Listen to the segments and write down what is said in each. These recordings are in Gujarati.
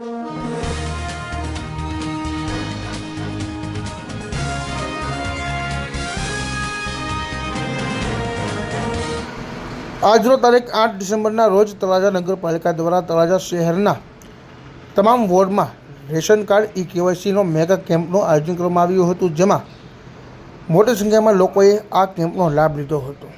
આજનો તારીખ 8 ડિસેમ્બરના રોજ તળાજા નગરપાલિકા દ્વારા તળાજા શહેરના તમામ વોર્ડમાં રેશન કાર્ડ કેવાયસીનો મેગા કેમ્પનું આયોજન કરવામાં આવ્યું હતું, જેમાં મોટી સંખ્યામાં લોકોએ આ કેમ્પનો લાભ લીધો હતો.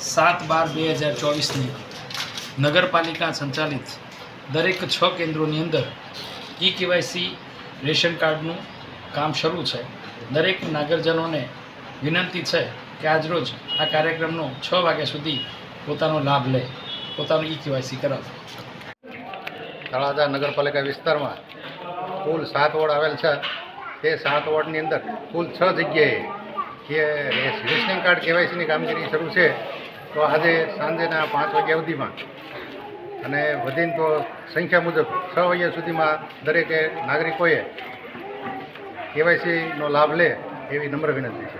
सात 12/2024 नगरपालिका संचालित दरेक 6 केन्द्रों अंदर केवायसी रेशन कार्डनु काम शुरू है. दरेक नागरजनों ने विनंती है कि आज रोज आ कार्यक्रमनो 6 वाग्या सुधी पोतानो लाभ ले, पोतानो केवायसी करावे. तळाजा नगरपालिका विस्तार में कुल 7 वोर्ड आवेल है. ते 7 वोर्डनी अंदर कुल 6 जग्याए કે રેશનિંગ કાર્ડ કેવાયસીની કામગીરી શરૂ છે. તો આજે સાંજેના 5 વાગ્યા સુધીમાં અને વધીને તો સંખ્યા મુજબ 6 વાગ્યા સુધીમાં દરેકે નાગરિકોએ કેવાયસીનો લાભ લે એવી નમ્ર વિનંતી છે.